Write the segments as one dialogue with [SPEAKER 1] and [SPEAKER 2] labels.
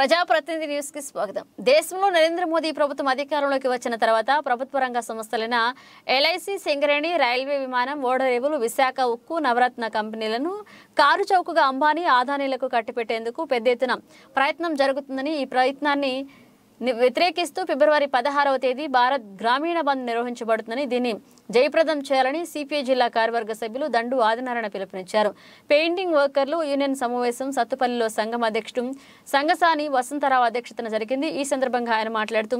[SPEAKER 1] ప్రజాప్రతినిధి న్యూస్ కి స్వాగతం. దేశంలో నరేంద్ర మోదీ ప్రభుత్వం అధికారంలోకి వచ్చిన తర్వాత ప్రభుత్వ రంగ సంస్థలైన ఎల్ఐసి, సింగరేణి, రైల్వే, విమానం, ఓడరేవులు, విశాఖ ఉక్కు, నవరత్న కంపెనీలను కారు చౌకగా అంబానీ, అదానీలకు కట్టిపెట్టేందుకు పెద్ద ఎత్తున ప్రయత్నం జరుగుతుందని, ఈ ప్రయత్నాన్ని వ్యతిరేకిస్తూ ఫిబ్రవరి 16వ తేదీ భారత్ గ్రామీణ బంద్ నిర్వహించబడుతుందని, దీన్ని జయప్రదం చేయాలని సిపిఐ జిల్లా కార్యవర్గ సభ్యులు దండు ఆదినారాయణ పిలుపునిచ్చారు. పెయింటింగ్ వర్కర్లు యూనియన్ సమావేశం సత్తుపల్లిలో సంఘం అధ్యక్షుడు సంగసాని వసంతరావు అధ్యక్షతన జరిగింది. ఈ సందర్భంగా ఆయన మాట్లాడుతూ,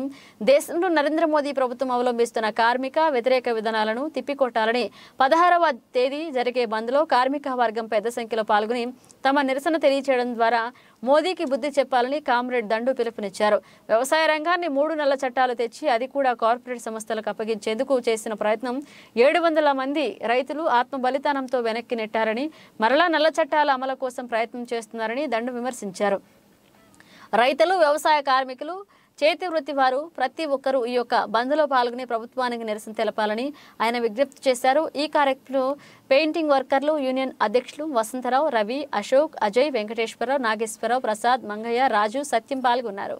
[SPEAKER 1] దేశంలో నరేంద్ర మోదీ ప్రభుత్వం అవలంబిస్తున్న కార్మిక వ్యతిరేక విధానాలను తిప్పికొట్టాలని 16వ తేదీ జరిగే బంద్లో కార్మిక వర్గం పెద్ద సంఖ్యలో పాల్గొని తమ నిరసన తెలియజేయడం ద్వారా మోదీకి బుద్ధి చెప్పాలని కామ్రేడ్ దండు పిలుపునిచ్చారు. వ్యవసాయ రంగాన్ని 3 నల్ల చట్టాలు తెచ్చి అది కూడా కార్పొరేట్ సంస్థలకు అప్పగించేందుకు చేసిన ప్రయత్నం 700 మంది రైతులు ఆత్మ బలిదానంతో వెనక్కి నెట్టారని, మరలా నల్ల చట్టాల అమలు కోసం ప్రయత్నం చేస్తున్నారని దండు విమర్శించారు. రైతులు, వ్యవసాయ కార్మికులు, చేతి వృత్తి వారు ప్రతి ఒక్కరూ ఈ యొక్క బంద్లో పాల్గొని ప్రభుత్వానికి నిరసన తెలపాలని ఆయన విజ్ఞప్తి చేశారు. ఈ కార్యక్రమంలో పెయింటింగ్ వర్కర్లు యూనియన్ అధ్యక్షులు వసంతరావు, రవి, అశోక్, అజయ్, వెంకటేశ్వరరావు, నాగేశ్వరరావు, ప్రసాద్, మంగయ్య, రాజు, సత్యం పాల్గొన్నారు.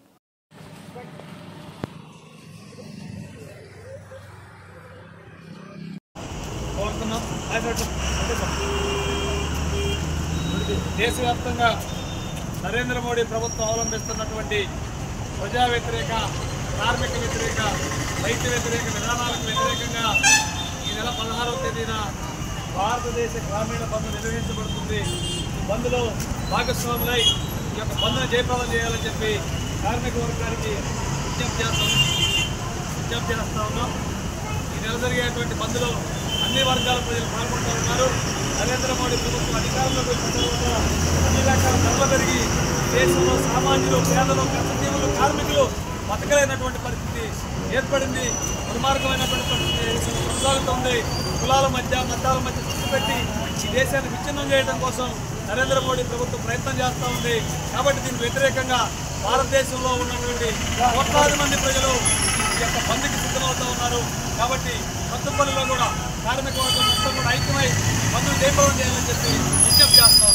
[SPEAKER 2] దేశవ్యాప్తంగా నరేంద్ర మోడీ ప్రభుత్వం అవలంబిస్తున్నటువంటి ప్రజా వ్యతిరేక, కార్మిక వ్యతిరేక, రైతు వ్యతిరేక విధానాలకు వ్యతిరేకంగా ఈ నెల 16వ తేదీన భారతదేశ గ్రామీణ బంద్ నిర్వహించబడుతుంది. ఈ బంద్లో భాగస్వాములై ఈ యొక్క బంద్ను జయప్రదం చేయాలని చెప్పి కార్మిక వర్గానికి విజ్ఞప్తి చేస్తూ ఉన్నాం. ఈ నెల జరిగేటువంటి బంద్లో అన్ని వర్గాల ప్రజలు పాల్గొంటూ ఉన్నారు. నరేంద్ర మోడీ ప్రభుత్వం అధికారంలోకి వచ్చిన తర్వాత అన్ని రకాల ధరలు పెరిగి దేశంలో సామాన్యులు, పేదలు, కష్టజీవులు, కార్మికులు బతకలేనటువంటి పరిస్థితి ఏర్పడింది. దుర్మార్గమైనటువంటి పరిస్థితి కొనసాగుతుంది. కులాల మధ్య, మతాల మధ్య దృష్టి పెట్టి ఈ దేశాన్ని విచ్ఛిన్నం చేయడం కోసం నరేంద్ర మోడీ ప్రభుత్వం ప్రయత్నం చేస్తూ ఉంది. కాబట్టి దీనికి వ్యతిరేకంగా భారతదేశంలో ఉన్నటువంటి కోట్లాది మంది ప్రజలు ఈ యొక్క బంద్కి సిద్ధమవుతూ ఉన్నారు. కాబట్టి సత్తుపల్లిలో కూడా కార్మిక వర్గం మొత్తం కూడా ఐక్యమై బంద్ను జయప్రదం చేయాలని చెప్పి విజ్ఞప్తి చేస్తాం.